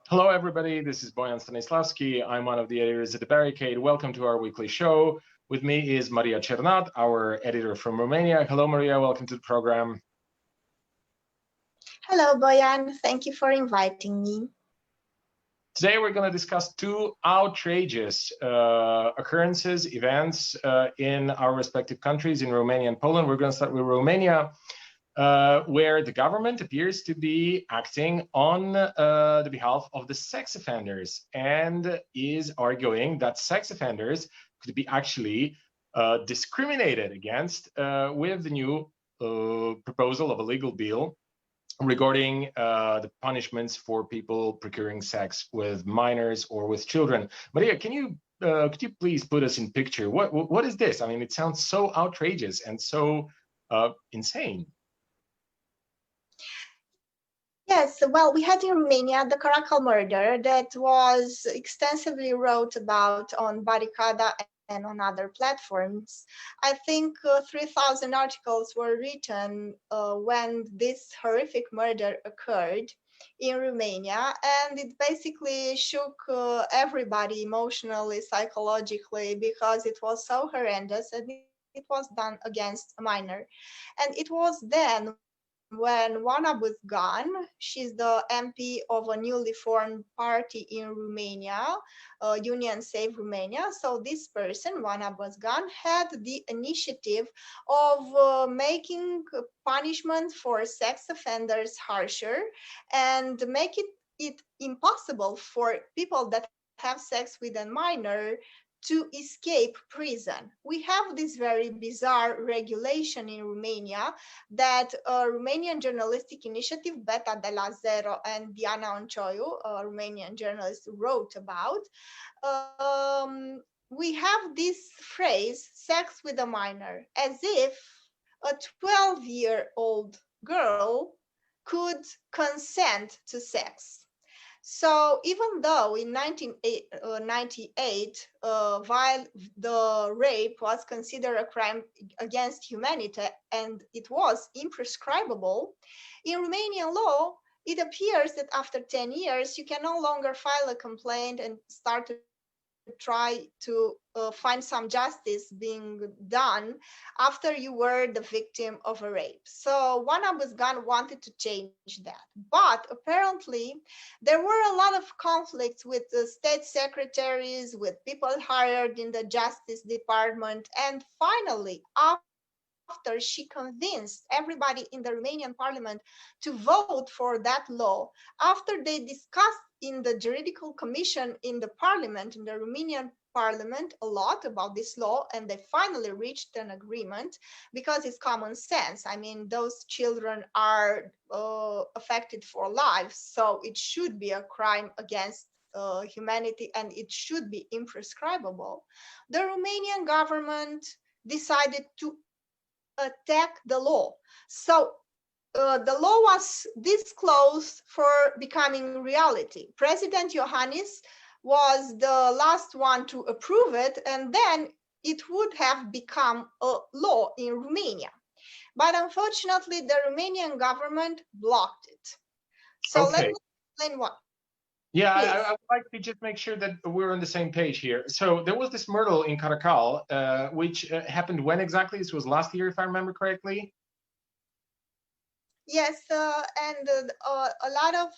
Hello, everybody. This is Boyan Stanislavski. I'm one of the editors at the Barricade. Welcome to our weekly show. With me is Maria Cernat, our editor from Romania. Hello, Maria. Welcome to the program. Hello, Boyan. Thank you for inviting me. Today, we're going to discuss two outrageous occurrences, events in our respective countries, in Romania and Poland. We're going to start with Romania, where the government appears to be acting on the behalf of the sex offenders and is arguing that sex offenders could be actually discriminated against with the new proposal of a legal bill regarding the punishments for people procuring sex with minors or with children. Maria, could you please put us in picture? What is this? I mean, it sounds so outrageous and so insane. Yes, well, we had in Romania the Caracal murder that was extensively wrote about on Barricade and on other platforms. I think 3,000 articles were written when this horrific murder occurred in Romania, and it basically shook everybody emotionally, psychologically, because it was so horrendous and it was done against a minor. And it was then when Oana Buzgan, she's the MP of a newly formed party in Romania, Union Save Romania. So this person, Oana Buzgan, had the initiative of making punishment for sex offenders harsher and make it impossible for people that have sex with a minor to escape prison. We have this very bizarre regulation in Romania that a Romanian journalistic initiative, Beta de la Zero, and Diana Oncioiu, a Romanian journalist, wrote about. We have this phrase, sex with a minor, as if a 12-year-old girl could consent to sex. So even though in 1998, while the rape was considered a crime against humanity and it was imprescribable, in Romanian law, it appears that after 10 years, you can no longer file a complaint and start to try to find some justice being done after you were the victim of a rape. So Oana Buzgan wanted to change that. But apparently, there were a lot of conflicts with the state secretaries, with people hired in the Justice Department, and finally, after she convinced everybody in the Romanian parliament to vote for that law, after they discussed in the juridical commission in the parliament, in the Romanian parliament, a lot about this law, and they finally reached an agreement because it's common sense. I mean, those children are affected for life, so it should be a crime against humanity and it should be imprescribable. The Romanian government decided to attack the law. So the law was this close for becoming reality. President Iohannis was the last one to approve it, and then it would have become a law in Romania. But unfortunately, the Romanian government blocked it. So let me explain why. Yeah, I would like to just make sure that we're on the same page here. So there was this murder in Caracal, which happened when exactly? This was last year, if I remember correctly. Yes, and a lot of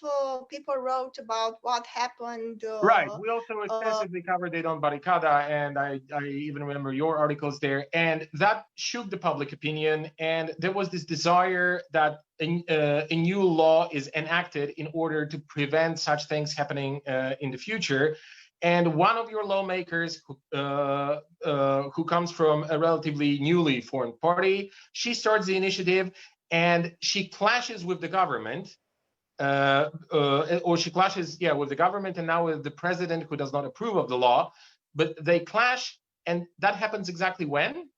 people wrote about what happened. Right. We also extensively covered it on Barricada, and I even remember your articles there. And that shook the public opinion. And there was this desire that a new law is enacted in order to prevent such things happening in the future. And one of your lawmakers, who comes from a relatively newly formed party, she starts the initiative. And she clashes with the government, or she clashes, with the government and now with the president who does not approve of the law. But they clash, and that happens exactly when?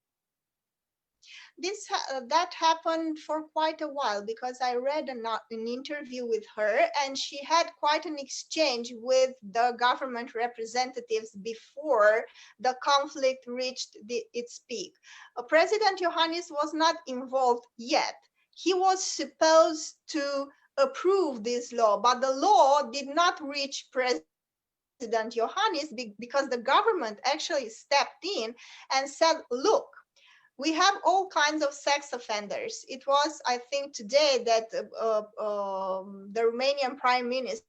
that happened for quite a while, because I read an interview with her, and she had quite an exchange with the government representatives before the conflict reached its peak. President Iohannis was not involved yet. He was supposed to approve this law, but the law did not reach President Iohannis because the government actually stepped in and said, look, we have all kinds of sex offenders. It was, I think, today that the Romanian Prime Minister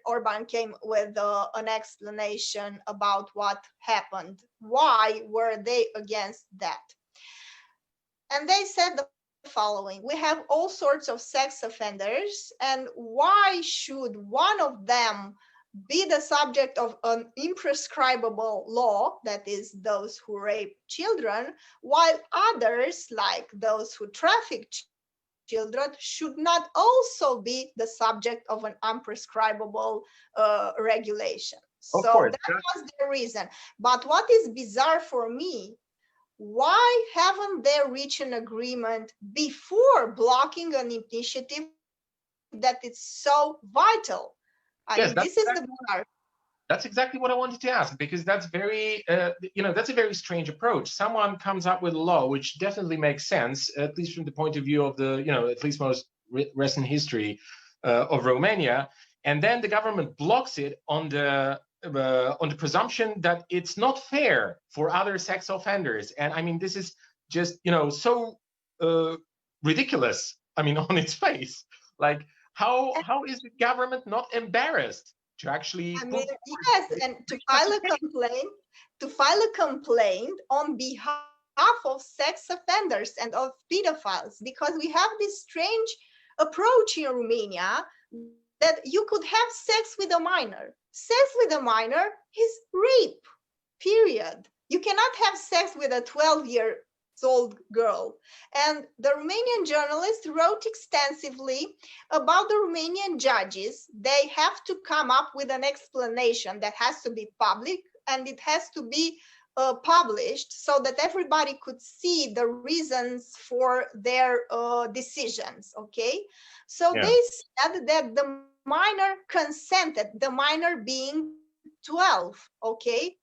Orban came with an explanation about what happened. Why were they against that? And they said the following: we have all sorts of sex offenders, and why should one of them be the subject of an imprescribable law, that is, those who rape children, while others, like those who traffic children, should not also be the subject of an unprescribable regulation. Of so course. That was the reason. But what is bizarre for me, why haven't they reached an agreement before blocking an initiative that is so vital? Yes, This is the bar. That's exactly what I wanted to ask, because that's very, that's a very strange approach. Someone comes up with a law which definitely makes sense, at least from the point of view of the, at least most recent history of Romania, and then the government blocks it on the presumption that it's not fair for other sex offenders. And I mean, this is just, so ridiculous. I mean, on its face, like how is the government not embarrassed to actually yes, and to file a complaint on behalf of sex offenders and of pedophiles, because we have this strange approach in Romania that you could have sex with a minor. Sex with a minor is rape, period. You cannot have sex with a 12-year-old girl. And the Romanian journalist wrote extensively about the Romanian judges. They have to come up with an explanation that has to be public, and it has to be published so that everybody could see the reasons for their decisions. Okay, so they said that the minor consented, the minor being 12. Okay,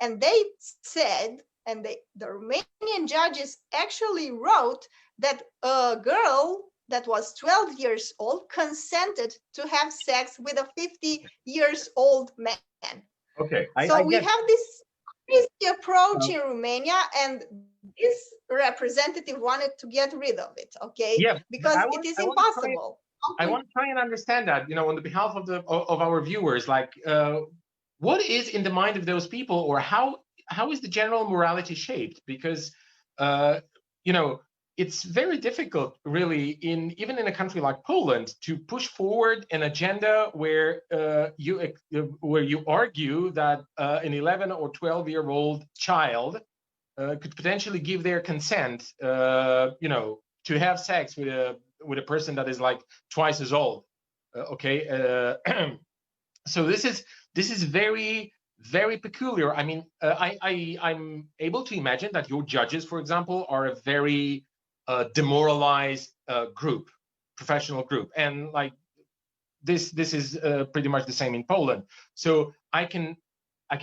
and they said, and the Romanian judges actually wrote that a girl that was 12 years old consented to have sex with a 50-year-old man. Okay. So we have this crazy approach in Romania, and this representative wanted to get rid of it, okay? Yeah, because it is impossible. I want to try and understand that, on the behalf of our viewers, like what is in the mind of those people, or how is the general morality shaped? Because it's very difficult, really, even in a country like Poland, to push forward an agenda where you argue that an 11 or 12-year-old child could potentially give their consent, to have sex with a person that is like twice as old. So this is very, very peculiar. I mean, I'm able to imagine that your judges, for example, are a very demoralized group, professional group, and like this is pretty much the same in Poland. So I can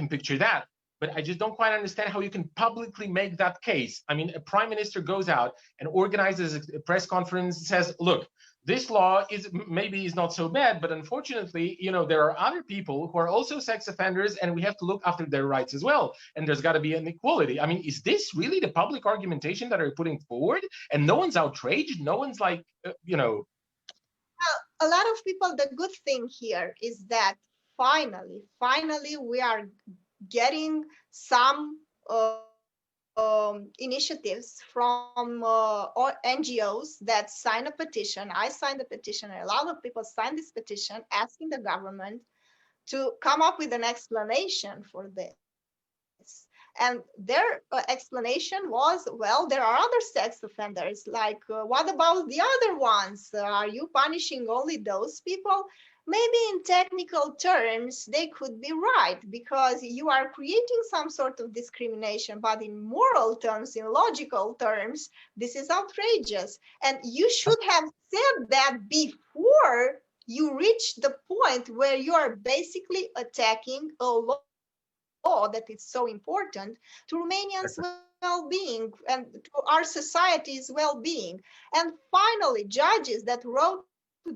picture that, but I just don't quite understand how you can publicly make that case. I mean, a prime minister goes out and organizes a press conference, says, look, this law is not so bad, but unfortunately, there are other people who are also sex offenders, and we have to look after their rights as well. And there's got to be an equality. I mean, is this really the public argumentation that are putting forward? And no one's outraged. No one's like, Well, a lot of people, the good thing here is that finally, we are getting some initiatives from NGOs that sign a petition. I signed the petition, and a lot of people signed this petition asking the government to come up with an explanation for this. And their explanation was, well, there are other sex offenders. Like, what about the other ones? Are you punishing only those people? Maybe in technical terms, they could be right, because you are creating some sort of discrimination. But in moral terms, in logical terms, this is outrageous. And you should have said that before you reach the point where you are basically attacking a law that is so important to Romanians' well-being and to our society's well-being. And finally, judges that wrote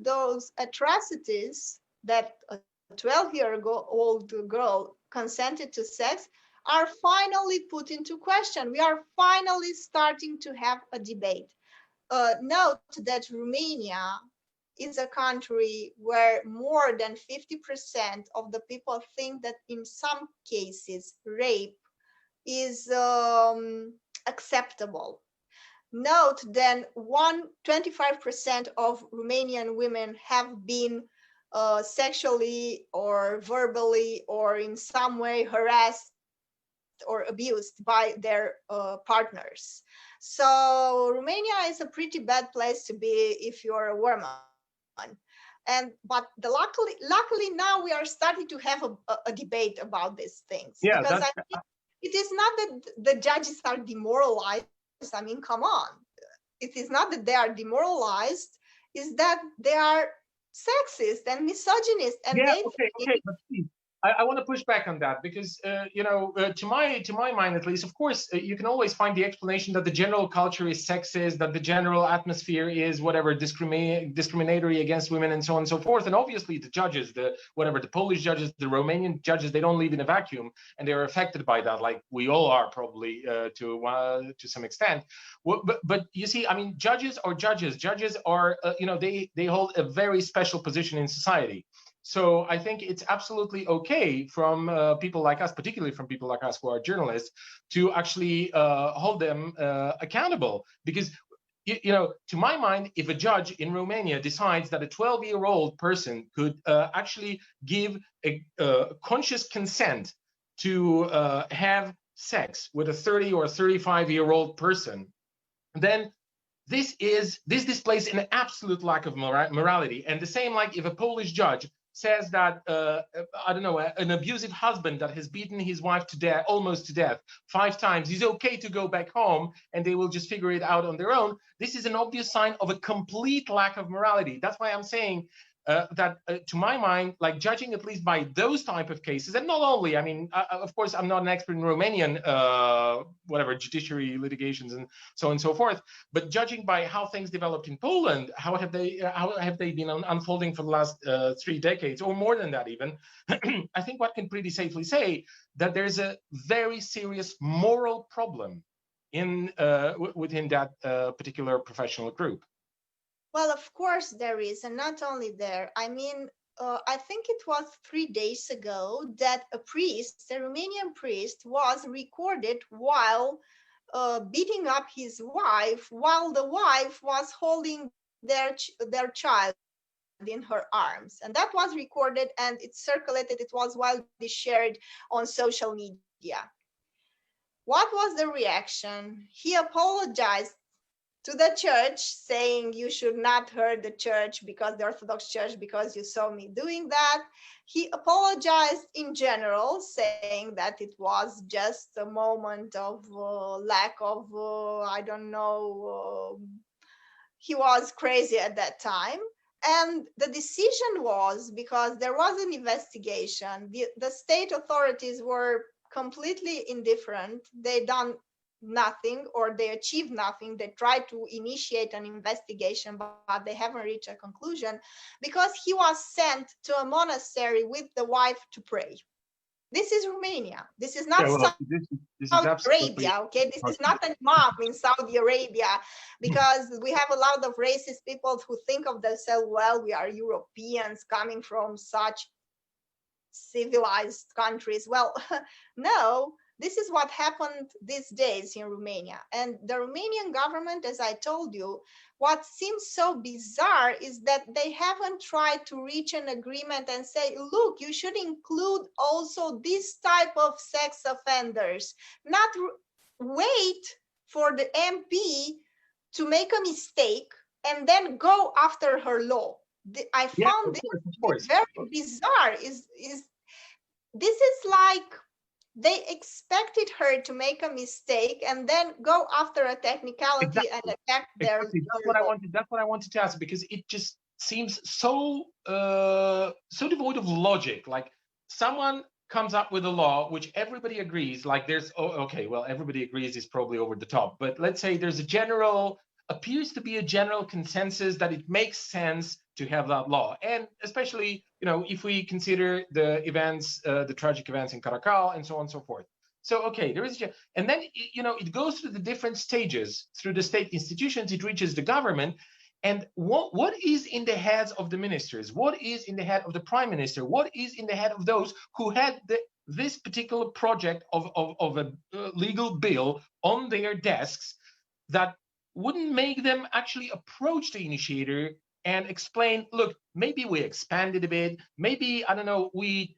those atrocities that a 12-year-old girl consented to sex are finally put into question. We are finally starting to have a debate. Note that Romania is a country where more than 50% of the people think that in some cases rape is acceptable. Note that 25% of Romanian women have been sexually or verbally or in some way harassed or abused by their partners. So Romania is a pretty bad place to be if you're a woman. But luckily now we are starting to have a debate about these things, Yeah, because I think it is not that the judges are demoralized. I mean, come on. It is not that they are demoralized, is that they are sexist and misogynist, and yeah, they okay, but please, I want to push back on that because to my mind at least, of course, you can always find the explanation that the general culture is sexist, that the general atmosphere is whatever discriminatory against women and so on and so forth. And obviously, the judges, the Polish judges, the Romanian judges, they don't live in a vacuum, and they're affected by that, like we all are probably to some extent. But you see, I mean, judges are judges. Judges are they hold a very special position in society. So I think it's absolutely okay from people like us, particularly from people like us who are journalists, to actually hold them accountable. Because, to my mind, if a judge in Romania decides that a 12-year-old person could actually give a conscious consent to have sex with a 30 or 35-year-old person, then this displays an absolute lack of morality. And the same, like if a Polish judge says that I don't know, an abusive husband that has beaten his wife to death, almost to death, 5 times, is okay to go back home and they will just figure it out on their own. This is an obvious sign of a complete lack of morality. That's why I'm saying that to my mind, like judging at least by those type of cases, and not only, I mean, of course, I'm not an expert in Romanian judiciary litigations and so on and so forth, but judging by how things developed in Poland, how have they been unfolding for the last 3 decades or more than that even, I think one can pretty safely say that there's a very serious moral problem in within that particular professional group. Well, of course there is, and not only there. I mean, I think it was 3 days ago that a Romanian priest, was recorded while beating up his wife, while the wife was holding their child in her arms. And that was recorded and it circulated. It was widely shared on social media. What was the reaction? He apologized to the church, saying you should not hurt the church, because the Orthodox Church, because you saw me doing that. He apologized in general, saying that it was just a moment of lack of, I don't know, he was crazy at that time. And the decision was, because there was an investigation, the state authorities were completely indifferent. They done nothing, or they achieved nothing. They tried to initiate an investigation, but they haven't reached a conclusion, because he was sent to a monastery with the wife to pray. This is Romania. This is not Saudi Arabia, okay? This is not an imam in Saudi Arabia, because we have a lot of racist people who think of themselves, well, we are Europeans coming from such civilized countries. Well, no, This is what happened these days in Romania. And the Romanian government, as I told you, what seems so bizarre is that they haven't tried to reach an agreement and say, look, you should include also this type of sex offenders, not wait for the MP to make a mistake and then go after her law. I found this very bizarre. This is like they expected her to make a mistake and then go after a technicality and attack their law. That's what I wanted to ask, because it just seems so so devoid of logic. Like someone comes up with a law which everybody agrees, like there's okay, well, everybody agrees is probably over the top, but let's say there's appears to be a general consensus that it makes sense to have that law. And especially, if we consider the events, the tragic events in Caracal and so on and so forth. So, okay, there is, and then, it goes through the different stages, through the state institutions, it reaches the government. And what is in the heads of the ministers? What is in the head of the prime minister? What is in the head of those who had this particular project of a legal bill on their desks that wouldn't make them actually approach the initiator and explain, look, maybe we expand it a bit, maybe, I don't know, we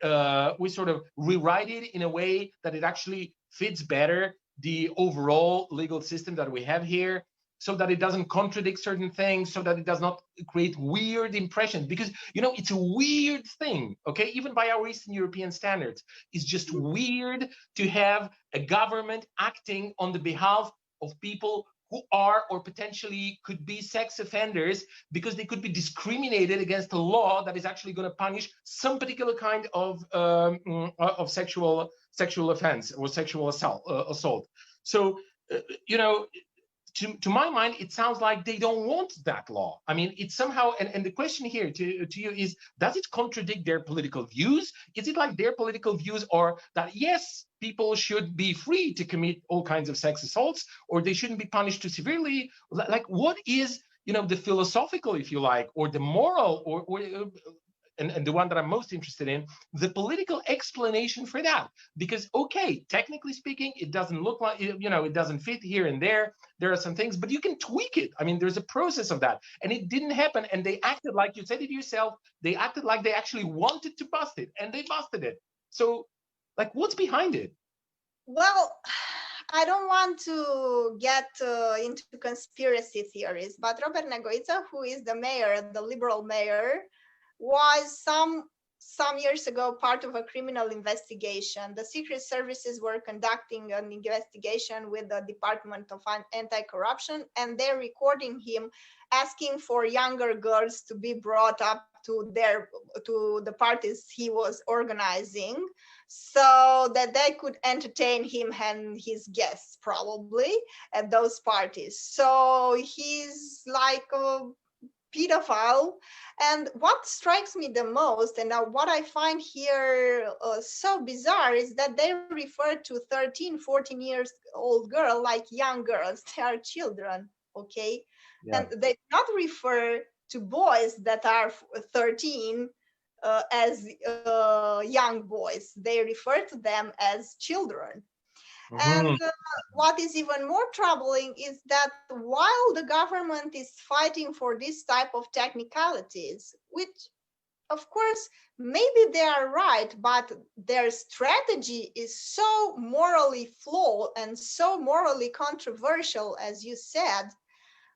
sort of rewrite it in a way that it actually fits better the overall legal system that we have here, so that it doesn't contradict certain things, so that it does not create weird impressions. Because, it's a weird thing, okay? Even by our Eastern European standards, it's just weird to have a government acting on the behalf of people who are or potentially could be sex offenders, because they could be discriminated against a law that is actually going to punish some particular kind of sexual offense or sexual assault. So, to my mind, it sounds like they don't want that law. I mean, it's somehow, and the question here to you is, does it contradict their political views? Is it like their political views are that, yes, people should be free to commit all kinds of sex assaults, or they shouldn't be punished too severely? Like, what is, the philosophical, if you like, or the moral, or and the one that I'm most interested in, the political explanation for that. Because, okay, technically speaking, it doesn't look like, it doesn't fit here and there. There are some things, but you can tweak it. I mean, there's a process of that. And it didn't happen. And they acted like, you said it yourself, they acted like they actually wanted to bust it, and they busted it. So, like, what's behind it? Well, I don't want to get into conspiracy theories, but Robert Negoiță, who is the mayor, the liberal mayor, was some years ago part of a criminal investigation. The secret services were conducting an investigation with the Department of Anti-Corruption, and they're recording him asking for younger girls to be brought up to the parties he was organizing, so that they could entertain him and his guests probably at those parties. So he's like a pedophile. And what strikes me the most, and what I find here so bizarre, is that they refer to 13, 14 years old girl like young girls. They are children, okay? Yeah. And they not refer to boys that are 13 as young boys. They refer to them as children. And what is even more troubling is that while the government is fighting for this type of technicalities, which of course maybe they are right, but their strategy is so morally flawed and so morally controversial, as you said,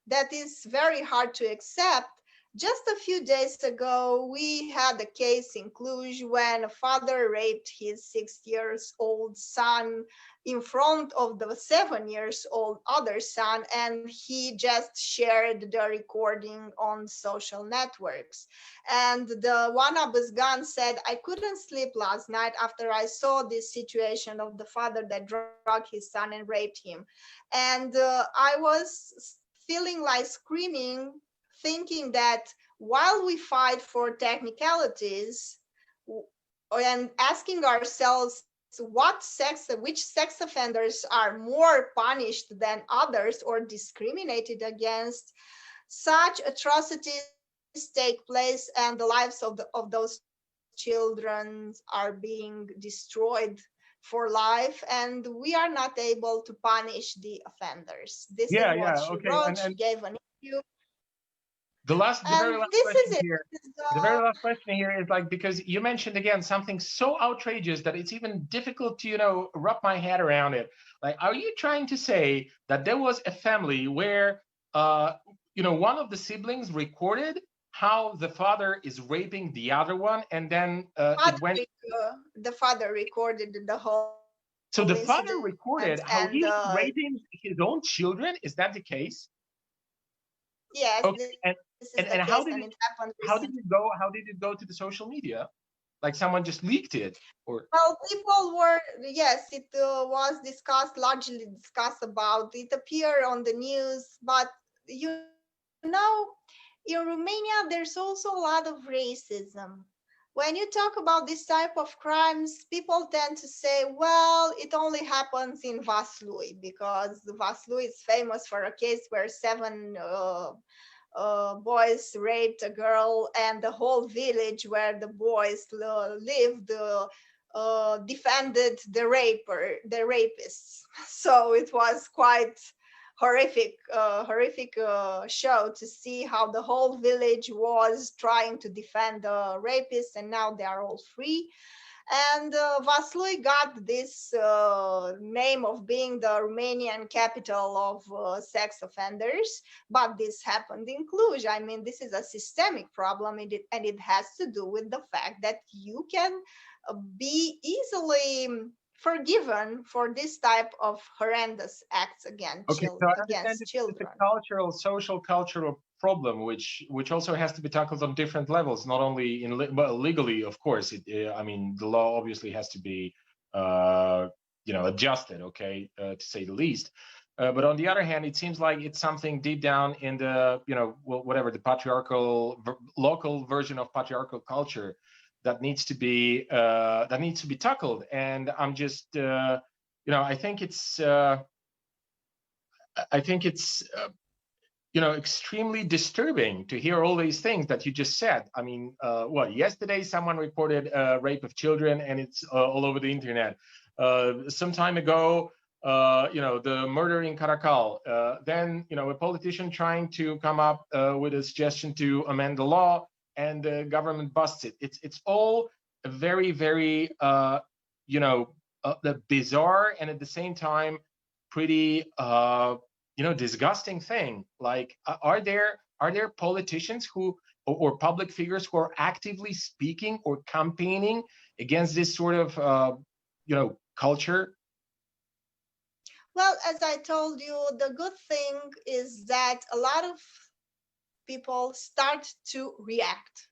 that is very hard to accept. Just a few days ago, we had a case in Cluj when a father raped his 6-year-old son in front of the 7-year-old other son, and he just shared the recording on social networks. And the one Abuzgan said, I couldn't sleep last night after I saw this situation of the father that drugged his son and raped him. And I was feeling like screaming, thinking that while we fight for technicalities and asking ourselves which sex offenders are more punished than others or discriminated against, such atrocities take place and the lives of those children are being destroyed for life, and we are not able to punish the offenders. This is Yeah, what yeah, she okay. wrote. She gave an interview, The very and last this question is it. here. This is The very last question here is like, because you mentioned again something so outrageous that it's even difficult to, wrap my head around it. Like, are you trying to say that there was a family where, one of the siblings recorded how the father is raping the other one, and then it went. The father recorded the whole So the incident, father recorded and how he was raping his own children. Is that the case? yes, Okay, this is and the case, and, and and it how did happened it how recently. did it go? How did it go to the social media? Like someone just leaked it, or Well, people were, yes, it was discussed, largely discussed about it, appeared on the news, but in Romania, there's also a lot of racism. When you talk about this type of crimes, people tend to say, well, it only happens in Vaslui, because Vaslui is famous for a case where 7 boys raped a girl, and the whole village where the boys lived defended the rapists. So it was quite horrific show to see how the whole village was trying to defend the rapists, and now they are all free. And Vaslui got this name of being the Romanian capital of sex offenders, but this happened in Cluj. I mean, this is a systemic problem, and it has to do with the fact that you can be easily forgiven for this type of horrendous acts okay? So I understand against it's children. a social cultural problem, which also has to be tackled on different levels, not only legally, of course. I mean, the law obviously has to be adjusted, okay, to say the least. But on the other hand, it seems like it's something deep down in the whatever the patriarchal local version of patriarchal culture that needs to be tackled. And I'm just I think it's extremely disturbing to hear all these things that you just said. I mean, yesterday someone reported rape of children, and it's all over the internet. Some time ago, the murder in Caracal. Then, a politician trying to come up with a suggestion to amend the law, and the government busts it. It's all very, very, bizarre, and at the same time, pretty disgusting thing. Like, are there politicians who, or public figures who are actively speaking or campaigning against this sort of culture? Well, as I told you, the good thing is that a lot of people start to react.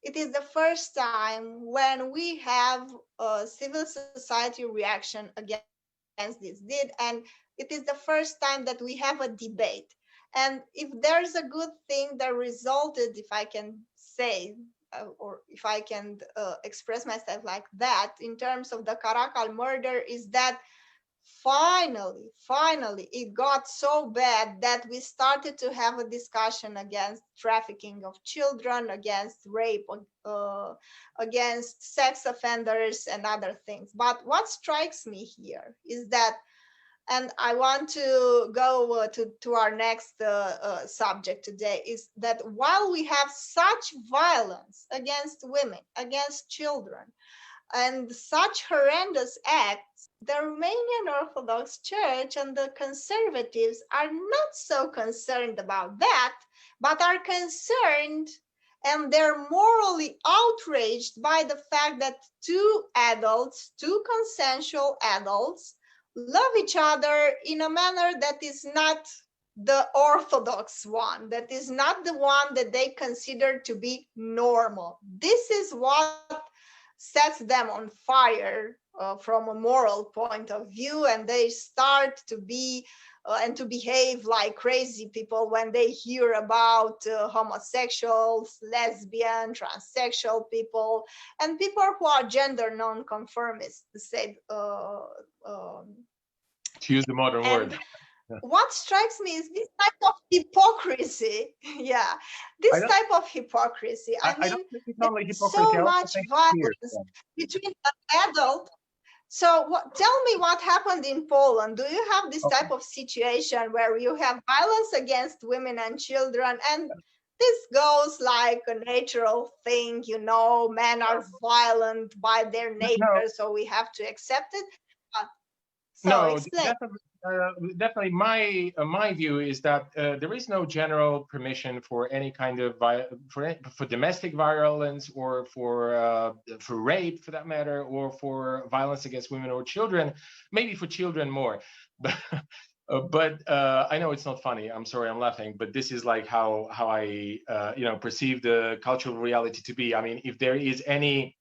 It is the first time when we have a civil society reaction against this deed, and it is the first time that we have a debate. And if there's a good thing that resulted, if I can say, or if I can express myself like that, in terms of the Caracal murder, is that finally it got so bad that we started to have a discussion against trafficking of children, against rape, against sex offenders and other things. But what strikes me here is that, and I want to go to our next subject today, is that while we have such violence against women, against children, and such horrendous acts, the Romanian Orthodox Church and the conservatives are not so concerned about that, but are concerned, and they're morally outraged by the fact that two consensual adults, love each other in a manner that is not the orthodox one, that is not the one that they consider to be normal. This is what sets them on fire from a moral point of view, and they start to be and to behave like crazy people when they hear about homosexuals, lesbian, transsexual people, and people who are gender non-conformist, to say To use the modern and word. what strikes me is this type of hypocrisy. Yeah, I this don't. type of hypocrisy. I I don't mean, think it's there's only hypocrisy. so I also much think it's fear. violence between an adult. So tell me what happened in Poland. Do you have this type of situation where you have violence against women and children, and this goes like a natural thing, you know, men are violent by their No, nature, so we have to accept it. So no, explain. definitely. My view is that there is no general permission for any kind of for domestic violence or for rape, for that matter, or for violence against women or children. Maybe for children more, but I know it's not funny. I'm sorry, I'm laughing, but this is like how I perceive the cultural reality to be. I mean, if there is any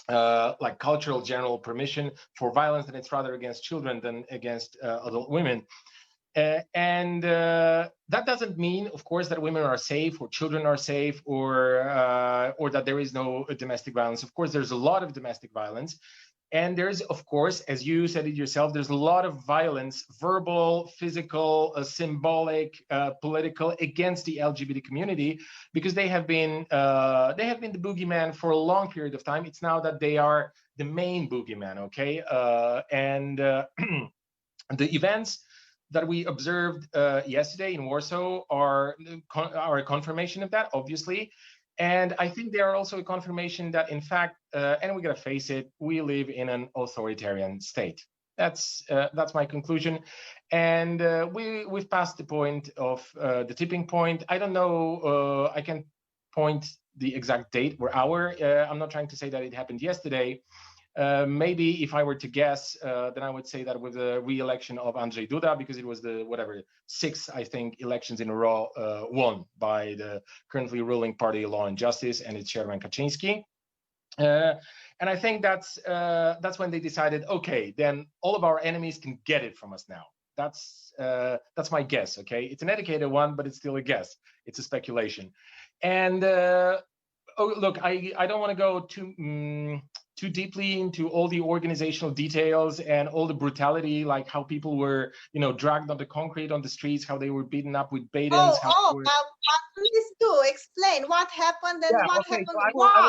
like cultural general permission for violence, and it's rather against children than against adult women. And that doesn't mean, of course, that women are safe or children are safe or that there is no domestic violence. Of course, there's a lot of domestic violence. And there's, of course, as you said it yourself, there's a lot of violence, verbal, physical, symbolic, political, against the LGBT community, because they have been the boogeyman for a long period of time. It's now that they are the main boogeyman, okay? And the events that we observed yesterday in Warsaw are a confirmation of that, obviously. And I think they are also a confirmation that, in fact, and we gotta face it, we live in an authoritarian state. That's my conclusion. And we've passed the point of the tipping point. I don't know. I can point the exact date or hour. I'm not trying to say that it happened yesterday. Maybe if I were to guess, then I would say that with the re-election of Andrzej Duda, because it was the sixth, I think, elections in a row won by the currently ruling party Law and Justice and its chairman Kaczynski. And I think that's when they decided, okay, then all of our enemies can get it from us now. That's my guess. Okay, it's an educated one, but it's still a guess. It's a speculation. And look, I don't want to go too deeply into all the organizational details and all the brutality, like how people were, dragged on the concrete on the streets, how they were beaten up with batons. Please do explain what happened and what happened. So I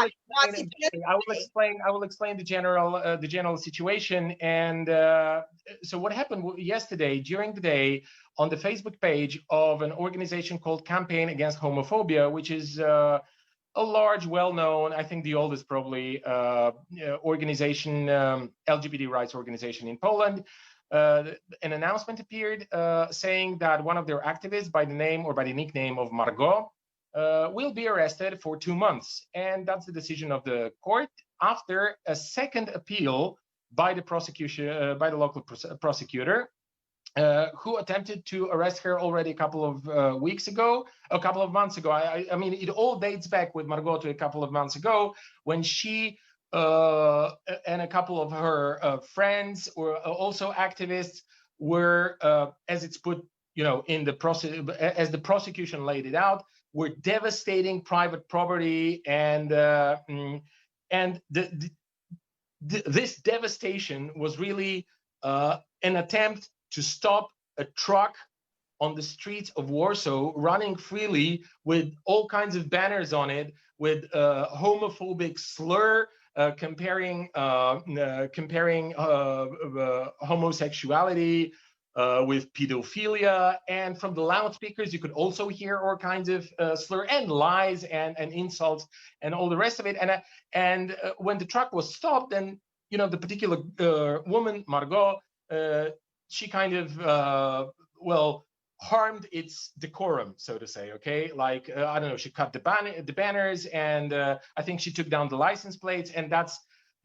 will explain the general situation. And so what happened yesterday during the day on the Facebook page of an organization called Campaign Against Homophobia, which is a large, well-known, I think the oldest probably organization, LGBT rights organization in Poland. An announcement appeared saying that one of their activists by the name or by the nickname of Margot will be arrested for 2 months. And that's the decision of the court after a second appeal by the prosecution, by the local prosecutor, who attempted to arrest her already a couple of months ago. I mean, it all dates back with Margot to a couple of months ago when she and a couple of her friends were also activists were, as it's put, in the process, as the prosecution laid it out, were devastating private property, and this devastation was really an attempt to stop a truck on the streets of Warsaw running freely with all kinds of banners on it with homophobic slur comparing homosexuality with pedophilia. And from the loudspeakers, you could also hear all kinds of slur and lies and insults and all the rest of it. And when the truck was stopped, then the particular woman, Margot, she kind of harmed its decorum, so to say. Okay, like I don't know, she cut the banners, and I think she took down the license plates, and that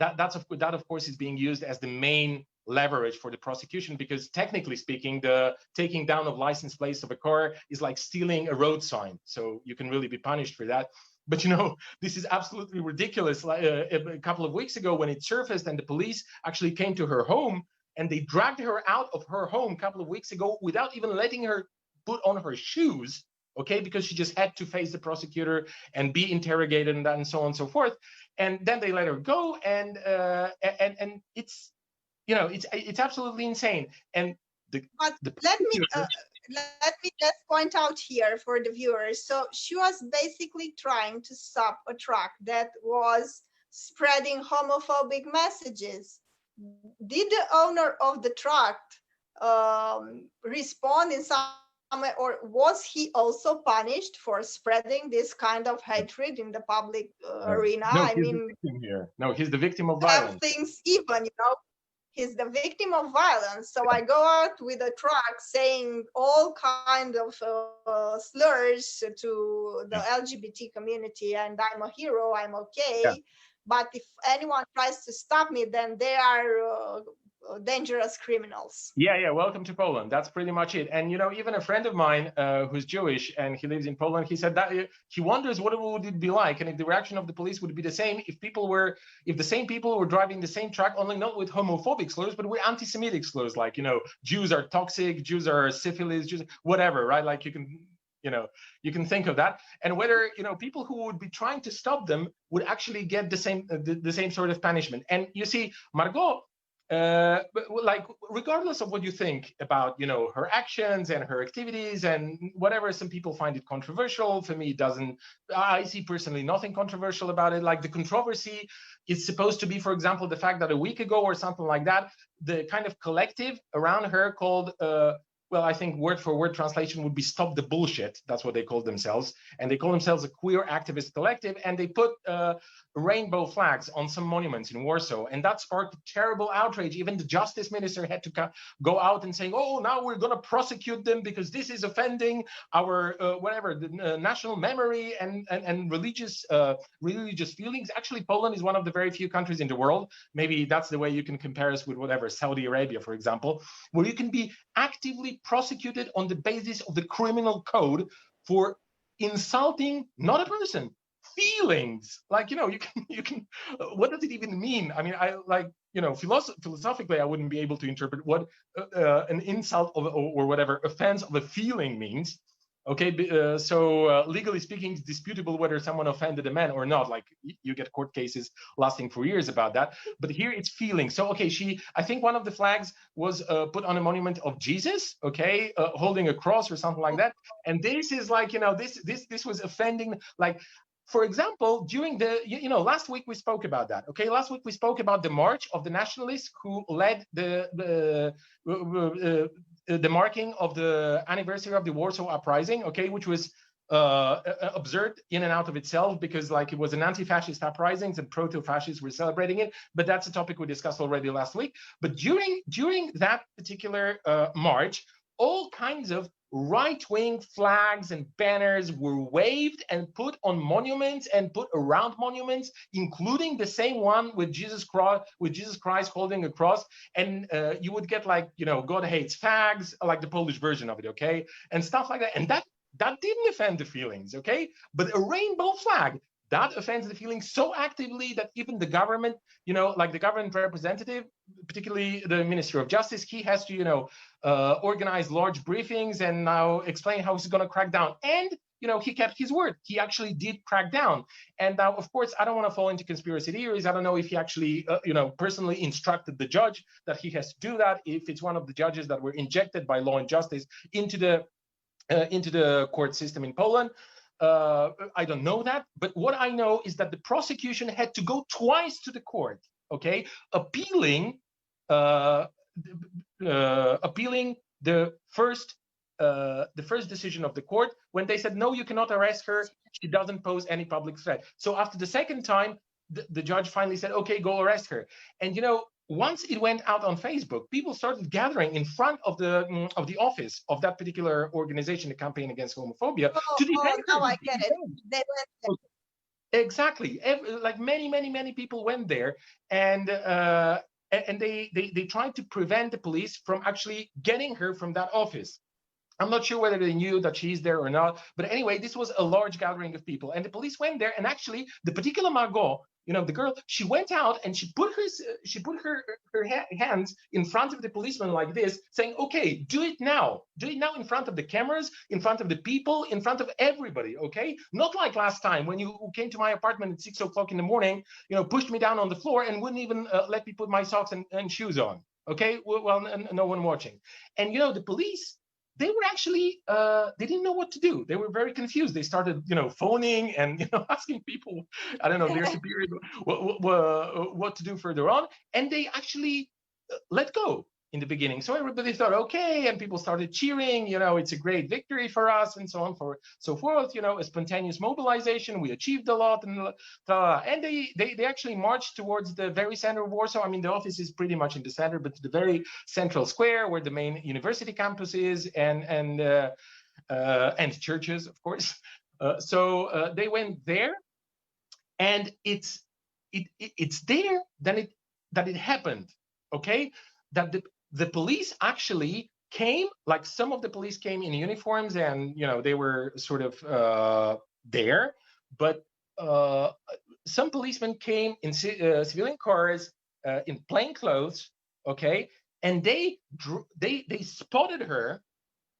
of course is being used as the main leverage for the prosecution, because technically speaking, the taking down of license plates of a car is like stealing a road sign, so you can really be punished for that. But this is absolutely ridiculous. Like a couple of weeks ago, when it surfaced and the police actually came to her home, and they dragged her out of her home a couple of weeks ago without even letting her put on her shoes, okay, because she just had to face the prosecutor and be interrogated and so on and so forth. And then they let her go, and it's it's absolutely insane. And let me just point out here for the viewers. So she was basically trying to stop a truck that was spreading homophobic messages. did the owner of the truck respond in some way, or was he also punished for spreading this kind of hatred in the public arena? No, I he's the mean, victim here. No, he's the victim of have violence. things even, he's the victim of violence. So I go out with a truck saying all kind of slurs to the LGBT community, and I'm a hero, I'm okay. Yeah. But if anyone tries to stop me, then they are dangerous criminals. Yeah, welcome to Poland. That's pretty much it. And even a friend of mine who's Jewish and he lives in Poland, he said that he wonders what it would be like and if the reaction of the police would be the same if the same people were driving the same truck, only not with homophobic slurs, but with anti-Semitic slurs, like Jews are toxic, Jews are syphilis, Jews, whatever, right? Like you can think of that, and whether people who would be trying to stop them would actually get the same sort of punishment. And you see, Margot, like regardless of what you think about her actions and her activities and whatever, some people find it controversial. For me, it doesn't. I see personally nothing controversial about it. Like the controversy is supposed to be, for example, the fact that a week ago or something like that, the kind of collective around her called well, I think word for word translation would be "Stop the Bullshit." That's what they call themselves. And they call themselves a queer activist collective. And they put rainbow flags on some monuments in Warsaw. And that sparked terrible outrage. Even the justice minister had to go out and saying, oh, now we're going to prosecute them because this is offending our the national memory and religious feelings. Actually, Poland is one of the very few countries in the world. Maybe that's the way you can compare us with Saudi Arabia, for example, where you can be actively prosecuted on the basis of the criminal code for insulting not a person, feelings. Like you can what does it even mean? I mean, I like philosophically I wouldn't be able to interpret what an insult or whatever offense of a feeling means. Okay, so legally speaking, it's disputable whether someone offended a man or not. Like you get court cases lasting for years about that. But here it's feeling. So okay, I think one of the flags was put on a monument of Jesus. Okay, holding a cross or something like that. And this is like this was offending. Like, for example, during the last week we spoke about that. Okay, last week we spoke about the march of the nationalists who led the marking of the anniversary of the Warsaw Uprising, okay, which was absurd in and out of itself because like it was an anti-fascist uprising and proto-fascists were celebrating it. But that's a topic we discussed already last week. But during that particular march, all kinds of right-wing flags and banners were waved and put on monuments and put around monuments, including the same one with Jesus Christ holding a cross. And you would get like, God hates fags, like the Polish version of it, okay, and stuff like that. And that didn't offend the feelings, okay? But a rainbow flag, that offends the feelings so actively that even the government, like the government representative, particularly the Minister of Justice, he has to, organize large briefings and now explain how he's going to crack down. And, he kept his word. He actually did crack down. And now, of course, I don't want to fall into conspiracy theories. I don't know if he actually, personally instructed the judge that he has to do that, if it's one of the judges that were injected by Law and Justice into the court system in Poland. I don't know that, but what I know is that the prosecution had to go twice to the court, okay, appealing the first decision of the court when they said no, you cannot arrest her, she doesn't pose any public threat. So after the second time, the judge finally said, okay, go arrest her. And once it went out on Facebook, people started gathering in front of the office of that particular organization, the Campaign Against Homophobia, to defend her. Now I get it. They went exactly. Like many people went there, and they tried to prevent the police from actually getting her from that office. I'm not sure whether they knew that she's there or not, but anyway, this was a large gathering of people, and the police went there, and actually, the particular Margot, the girl, she went out and she put her hands in front of the policeman like this, saying, "Okay, do it now in front of the cameras, in front of the people, in front of everybody, okay? Not like last time when you came to my apartment at 6 o'clock in the morning, pushed me down on the floor and wouldn't even let me put my socks and shoes on, okay? Well, no one watching, and the police." They were actually, they didn't know what to do. They were very confused. They started, phoning and, asking people, I don't know, their superiors what to do further on. And they actually let go in the beginning. So everybody thought, okay, and people started cheering, it's a great victory for us, and so on, so forth, a spontaneous mobilization. We achieved a lot, and they actually marched towards the very center of Warsaw. I mean, the office is pretty much in the center, but the very central square where the main university campus is, and churches, of course. So they went there, and it's there that it happened. Okay, that the police actually came, like some of the police came in uniforms, and they were sort of there, but some policemen came in civilian cars, in plain clothes. Okay, and they spotted her,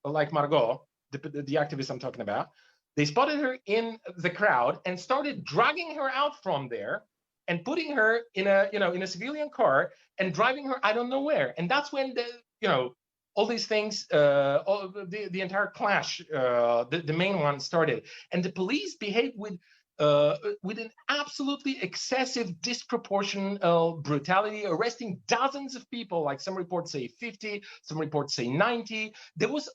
like Margot, the activist I'm talking about. They spotted her in the crowd and started dragging her out from there and putting her in a civilian car and driving her I don't know where. And that's when all these things, the entire clash, the main one started. And the police behaved with an absolutely excessive, disproportionate brutality, arresting dozens of people. Like some reports say 50, some reports say 90. There was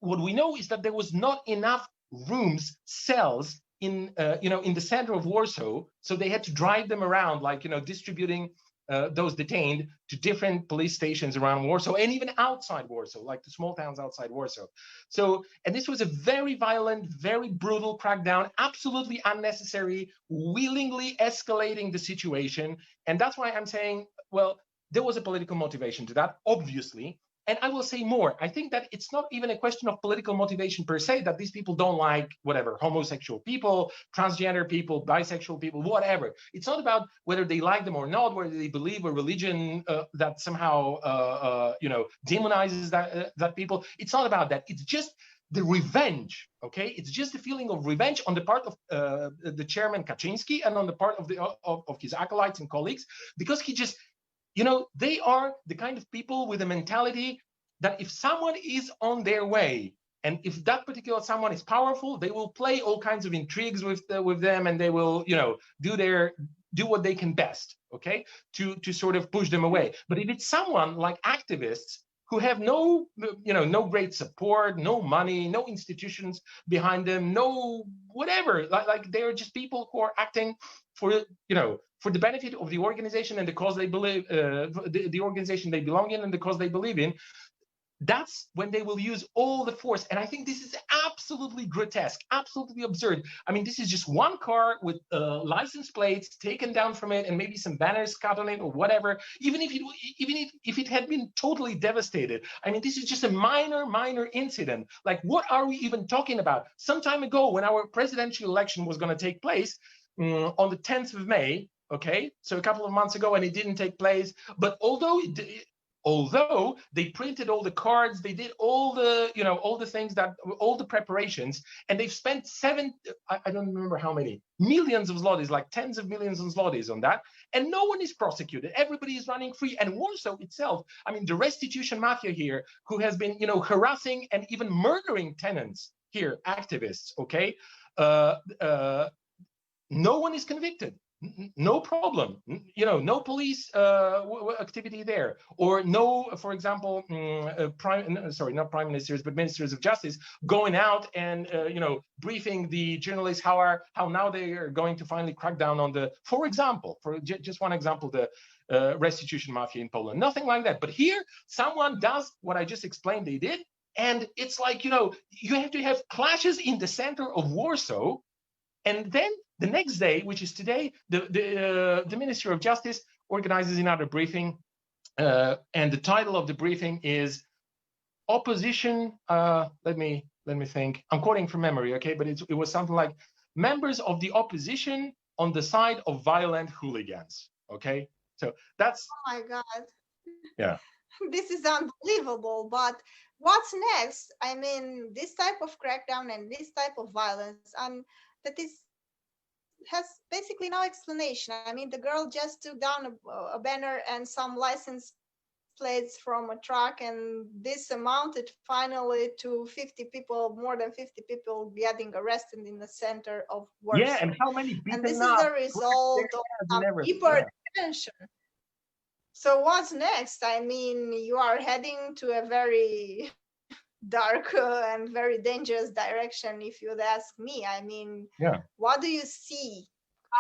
what we know is that there was not enough rooms, cells in the center of Warsaw, so they had to drive them around, distributing those detained to different police stations around Warsaw and even outside Warsaw, like the small towns outside Warsaw. So, and this was a very violent, very brutal crackdown, absolutely unnecessary, willingly escalating the situation. And that's why I'm saying, well, there was a political motivation to that, obviously. And I will say more. I think that it's not even a question of political motivation per se, that these people don't like whatever, homosexual people, transgender people, bisexual people, whatever. It's not about whether they like them or not, whether they believe a religion that somehow demonizes that people. It's not about that. It's just the revenge. Okay, it's just the feeling of revenge on the part of the chairman Kaczynski and on the part of his acolytes and colleagues, because he just. They are the kind of people with a mentality that if someone is on their way, and if that particular someone is powerful, they will play all kinds of intrigues with them, and they will, do what they can best, okay, to sort of push them away. But if it's someone like activists who have no great support, no money, no institutions behind them, no whatever, like they're just people who are acting for the benefit of the organization and the cause they believe, the organization they belong in and the cause they believe in, that's when they will use all the force. And I think this is absolutely grotesque, absolutely absurd. I mean, this is just one car with license plates taken down from it and maybe some banners cut on it or whatever. Even if it had been totally devastated, I mean, this is just a minor incident. Like, what are we even talking about? Some time ago, when our presidential election was going to take place on the 10th of May, okay, so a couple of months ago, and it didn't take place. But although they printed all the cards, they did all the things, all the preparations, and they've spent I don't remember how many millions of zlotys, like tens of millions of zlotys on that, and no one is prosecuted. Everybody is running free. And Warsaw itself, I mean, the restitution mafia here, who has been harassing and even murdering tenants here, activists, okay, no one is convicted. No problem, no police activity there, or no, for example, not prime ministers, but ministers of justice going out and briefing the journalists how now they are going to finally crack down on for just one example, the restitution mafia in Poland. Nothing like that. But here, someone does what I just explained they did, and it's like you have to have clashes in the center of Warsaw, and then the next day, which is today, the Ministry of Justice organizes another briefing, and the title of the briefing is "Opposition." Let me think. I'm quoting from memory, okay? But it was something like "Members of the opposition on the side of violent hooligans." Okay, so that's. Oh my God. Yeah. This is unbelievable. But what's next? I mean, this type of crackdown and this type of violence, that has basically no explanation. I mean, the girl just took down a banner and some license plates from a truck, and this amounted finally to 50 people, more than 50 people getting arrested in the center of Warsaw. Yeah, and how many beaten and this up, is the result of deeper tension. So what's next? I mean, you are heading to a very dark and very dangerous direction, if you'd ask me. I mean, Yeah. what do you see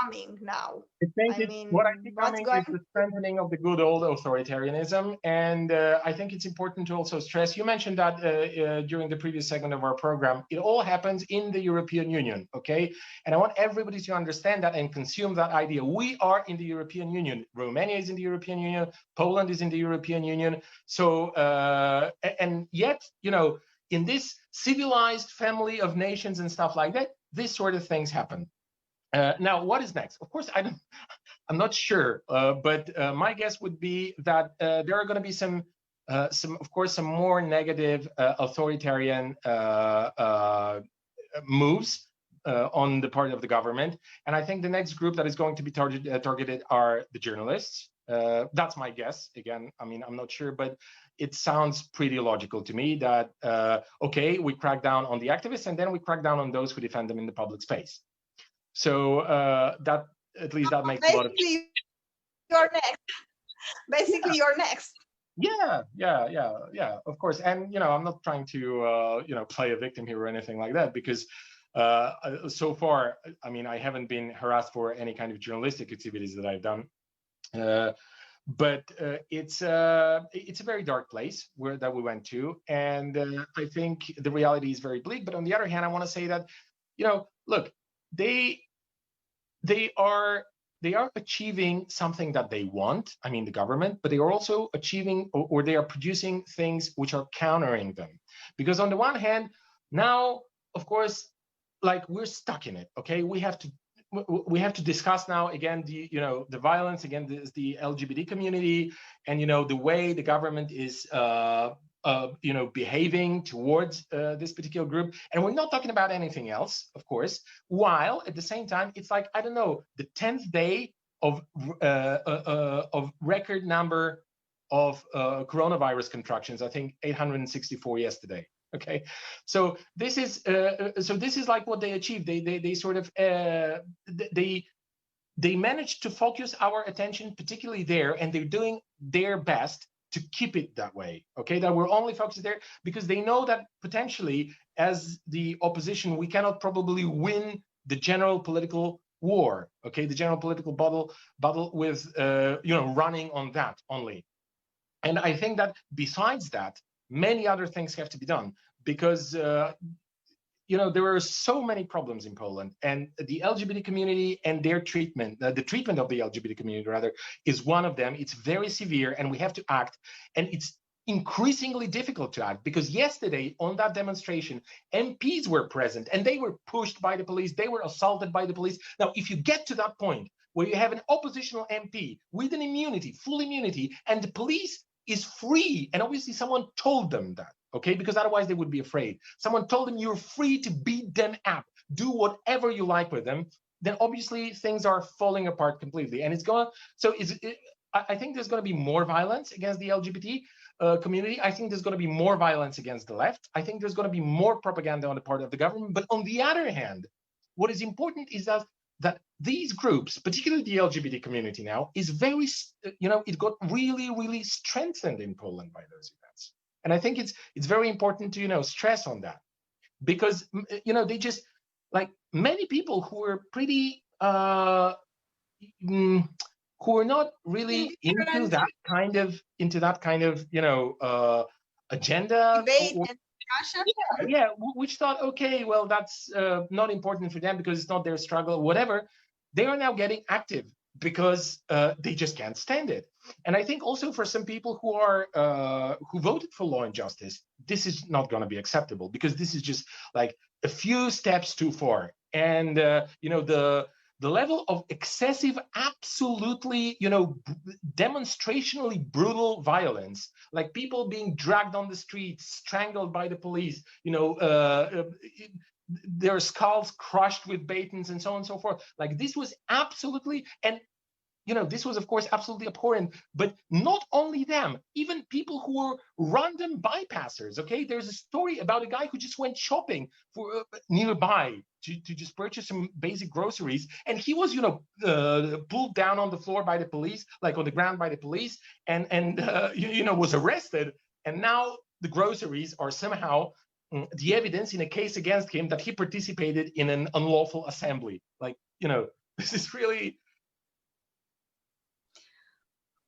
coming now? I think I what I mean, see what's coming is going? the strengthening of the good old authoritarianism, and I think it's important to also stress. You mentioned that during the previous segment of our program, it all happens in the European Union, okay? And I want everybody to understand that and consume that idea. We are in the European Union. Romania is in the European Union. Poland is in the European Union. So, and yet, you know, in this civilized family of nations and stuff like that, this sort of things happen. Now, what is next? Of course, I'm not sure, but my guess would be that there are going to be some, of course, some more negative authoritarian moves on the part of the government. And I think the next group that is going to be targeted are the journalists. That's my guess. Again, I mean, I'm not sure, but it sounds pretty logical to me that, okay, we crack down on the activists and then we crack down on those who defend them in the public space. So that, at least that makes a lot of sense. Basically, you're next. Basically, you're next. Yeah, of course. And, you know, I'm not trying to, you know, play a victim here or anything like that, because so far, I mean, I haven't been harassed for any kind of journalistic activities that I've done. But it's a very dark place that we went to. And I think the reality is very bleak. But on the other hand, I want to say that, you know, look, they are achieving something that they want. I mean, the government, but they are also achieving, or they are producing things which are countering them. Because on the one hand, now, of course, like, we're stuck in it. Okay, we have to discuss now again the, you know, the violence against the LGBT community, and, you know, the way the government is you know, behaving towards this particular group. And we're not talking about anything else, of course, while at the same time, it's like, I don't know, the 10th day of record number of coronavirus contractions. I think 864 yesterday. Okay, so this is like what they achieved. They sort of they managed to focus our attention particularly there, and they're doing their best to keep it that way. Okay, that we're only focused there because they know that potentially, as the opposition, we cannot probably win the general political war. Okay, the general political battle with you know, running on that only. And I think that besides that, many other things have to be done, because you know, there are so many problems in Poland, and the LGBT community and their treatment, the treatment of the LGBT community rather, is one of them. It's very severe, and we have to act. And it's increasingly difficult to act, because yesterday on that demonstration, MPs were present and they were pushed by the police. They were assaulted by the police. Now, if you get to that point where you have an oppositional MP with an immunity, full immunity, and the police is free, and obviously someone told them that, okay, because otherwise they would be afraid. Someone told them, you're free to beat them up, do whatever you like with them, then obviously things are falling apart completely. And it's going, so I think there's going to be more violence against the LGBT community. I think there's going to be more violence against the left. I think there's going to be more propaganda on the part of the government. But on the other hand, what is important is that these groups, particularly the LGBT community now, is very, you know, it got really, really strengthened in Poland by those events. And I think it's very important to, you know, stress on that, because, you know, they just, like, many people who are pretty, who are not really into that kind of, you know, agenda, Debate and discussion. yeah, which thought, okay, well, that's not important for them because it's not their struggle, whatever. They are now getting active because they just can't stand it. And I think also for some people who are who voted for law and justice, this is not going to be acceptable, because this is just like a few steps too far. And you know, the level of excessive, absolutely, you know, demonstrationally brutal violence, like people being dragged on the streets, strangled by the police, you know, their skulls crushed with batons and so on and so forth. Like, this was absolutely, and this was, of course, absolutely abhorrent. But not only them, even people who were random bypassers. Okay, there's a story about a guy who just went shopping for nearby to just purchase some basic groceries, and he was, pulled down on the floor by the police, like on the ground by the police, and was arrested. And now the groceries are somehow the evidence in a case against him that he participated in an unlawful assembly. Like, this is really.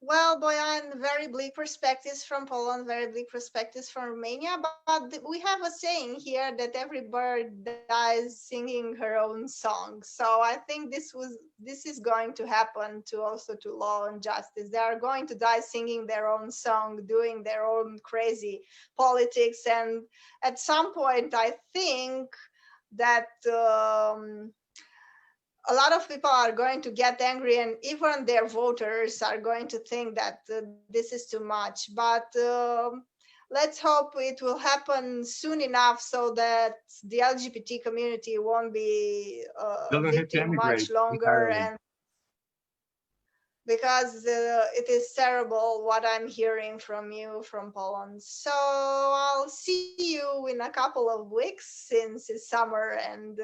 Well, Boyan, very bleak perspectives from Poland, very bleak perspectives from Romania. But we have a saying here that every bird dies singing her own song. So I think this is going to happen to Law and Justice. They are going to die singing their own song, doing their own crazy politics. And at some point, I think that a lot of people are going to get angry, and even their voters are going to think that this is too much. But let's hope it will happen soon enough so that the LGBT community won't be a victim much longer. Entirely. And because it is terrible what I'm hearing from you from Poland. So I'll see you in a couple of weeks, since it's summer and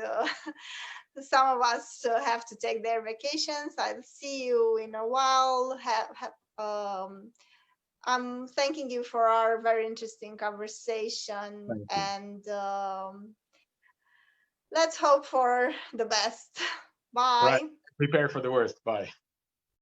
some of us have to take their vacations. I'll see you in a while. I'm thanking you for our very interesting conversation, and let's hope for the best. Bye. Right. Prepare for the worst. Bye.